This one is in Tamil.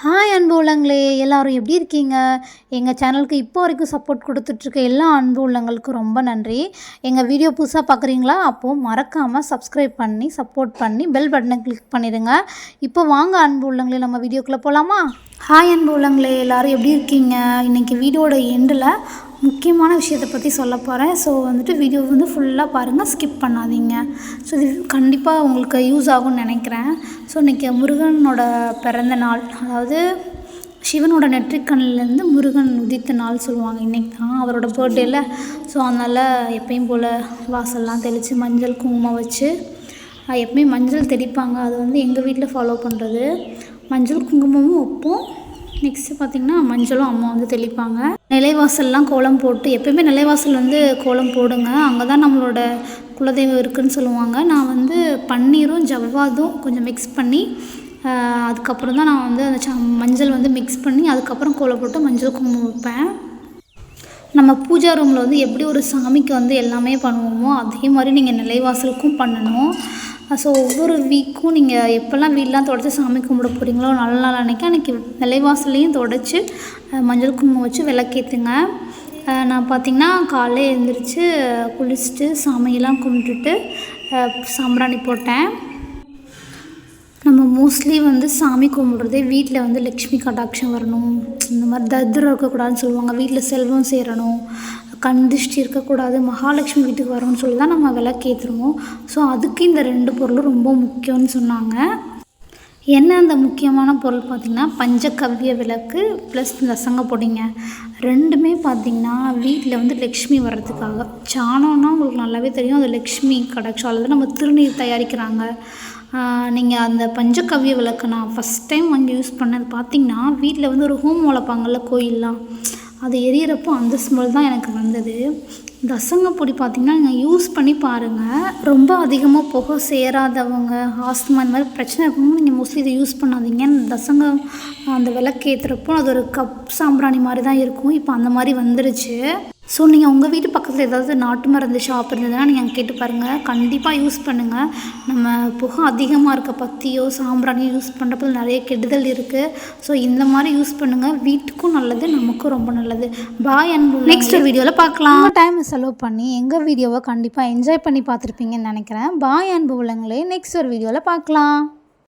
ஹாய் அன்பு உள்ளங்களே, எல்லாரும் எப்படி இருக்கீங்க? எங்கள் சேனலுக்கு இப்போ வரைக்கும் சப்போர்ட் கொடுத்துட்ருக்க எல்லா அன்பு உள்ளங்களுக்கும் ரொம்ப நன்றி. எங்கள் வீடியோ புதுசாக பார்க்குறீங்களா? அப்போது மறக்காமல் சப்ஸ்கிரைப் பண்ணி சப்போர்ட் பண்ணி பெல் பட்டனை கிளிக் பண்ணிடுங்க. இப்போ வாங்க அன்பு உள்ளங்களே, நம்ம வீடியோக்குள்ளே போகலாமா? ஹாய் அன்பு உள்ளங்களே, எல்லோரும் எப்படி இருக்கீங்க? இன்றைக்கி வீடியோட எண்டில் முக்கியமான விஷயத்தை பற்றி சொல்ல போகிறேன். ஸோ வீடியோ ஃபுல்லாக பாருங்கள், ஸ்கிப் பண்ணாதீங்க. ஸோ இது கண்டிப்பாக உங்களுக்கு யூஸ் ஆகும்னு நினைக்கிறேன். ஸோ இன்றைக்கி முருகனோட பிறந்த நாள், அதாவது சிவனோட நெற்றிக்கண்ணிலேருந்து முருகன் உதித்த நாள் சொல்லுவாங்க. இன்றைக்கி தான் அவரோட பர்த்டேல. ஸோ அதனால் எப்பயும் போல் வாசல்லாம் தெளித்து மஞ்சள் குங்குமம் வச்சு எப்பயும் மஞ்சள் தெளிப்பாங்க. அது எங்கள் வீட்டில் ஃபாலோ பண்ணுறது. மஞ்சள் குங்குமமும் வைப்போம். நெக்ஸ்ட்டு பார்த்திங்கன்னா மஞ்சளும் அம்மா தெளிப்பாங்க. நிலைவாசல்லாம் கோலம் போட்டு, எப்போயுமே நிலைவாசல் கோலம் போடுங்க. அங்கே தான் நம்மளோட குலதெய்வம் இருக்குதுன்னு சொல்லுவாங்க. நான் பன்னீரும் ஜவ்வாதும் கொஞ்சம் மிக்ஸ் பண்ணி அதுக்கப்புறம் தான் நான் அந்த மஞ்சள் மிக்ஸ் பண்ணி அதுக்கப்புறம் கோலம் போட்டு மஞ்சள் குங்குமம் வைப்பேன். நம்ம பூஜா ரூமில் எப்படி ஒரு சாமிக்கு எல்லாமே பண்ணுவோமோ அதே மாதிரி நீங்கள் நிலைவாசலுக்கும் பண்ணணும். ஸோ ஒவ்வொரு வீக்கும் நீங்கள் எப்போல்லாம் வீடெலாம் தொடச்சி சாமி கும்பிட போகிறீங்களோ நல்ல நாள் அன்றைக்கி நிலைவாசல்லையும் தொடச்சி மஞ்சள் குங்குமம் வச்சு விளக்கேற்றுங்க. நான் பார்த்திங்கன்னா காலையில் எழுந்திரிச்சு குளிச்சுட்டு சாமியெல்லாம் கும்பிட்டுட்டு சாம்பிராணி போட்டேன். நம்ம மோஸ்ட்லி சாமி கும்பிட்றதே வீட்டில் லக்ஷ்மி கடாட்சம் வரணும், இந்த மாதிரி தரித்திரம் இருக்கக்கூடாதுன்னு சொல்லுவாங்க. வீட்டில் செல்வம் சேரணும், கண் திருஷ்டி இருக்கக்கூடாது, மகாலட்சுமி வீட்டுக்கு வரணும்னு சொல்லி தான் நம்ம விளக்கேற்றுருவோம். ஸோ அதுக்கு இந்த 2 பொருளும் ரொம்ப முக்கியம்னு சொன்னாங்க. என்ன அந்த முக்கியமான பொருள் பார்த்திங்கன்னா பஞ்சகவ்ய விளக்கு ப்ளஸ் தசங்க பொடிங்க. 2மே பார்த்திங்கன்னா வீட்டில் லக்ஷ்மி வர்றதுக்காக. சாணம்னா உங்களுக்கு நல்லாவே தெரியும், அது லக்ஷ்மி கடாட்சம். அல்லது நம்ம திருநீர் தயாரிக்கிறாங்க. நீங்கள் அந்த பஞ்சகவ்ய விளக்கு நான் ஃபஸ்ட் டைம் வாங்கி யூஸ் பண்ணது பார்த்திங்கன்னா வீட்டில் ஒரு ஹோமம் வளர்ப்பாங்கள்ல கோயிலெலாம், அது எரியிறப்போ அந்த ஸ்மெல் தான் எனக்கு வந்தது. தசங்க பொடி பார்த்திங்கன்னா நீங்கள் யூஸ் பண்ணி பாருங்கள். ரொம்ப அதிகமாக புகை சேராதவங்க, ஆஸ்துமா இந்த மாதிரி பிரச்சனை இருக்கவங்க நீங்கள் மோஸ்ட்லி இதை யூஸ் பண்ணாதீங்க. தசங்க அந்த விளக்கு ஏற்றுறப்போ அது ஒரு கப் சாம்பிராணி மாதிரி தான் இருக்கும். இப்போ அந்த மாதிரி வந்துருச்சு. ஸோ நீங்கள் உங்கள் வீட்டு பக்கத்தில் ஏதாவது நாட்டு மருந்து ஷாப் இருந்ததுன்னா நீங்கள் அங்கே கேட்டு பாருங்கள், கண்டிப்பாக யூஸ் பண்ணுங்கள். நம்ம புகை அதிகமாக இருக்க பத்தியோ சாம்பிராணியோ யூஸ் பண்ணுறப்போ நிறைய கெடுதல் இருக்குது. ஸோ இந்த மாதிரி யூஸ் பண்ணுங்கள், வீட்டுக்கும் நல்லது, நமக்கும் ரொம்ப நல்லது. பாய் அன்பு. நெக்ஸ்ட் வீடியோவில் பார்க்கலாம். டைம் செலவு பண்ணி எங்கள் வீடியோவை கண்டிப்பாக என்ஜாய் பண்ணி பார்த்துருப்பீங்கன்னு நினைக்கிறேன். பாய் அன்பு உள்ளங்களே, நெக்ஸ்ட் ஒரு வீடியோவில் பார்க்கலாம்.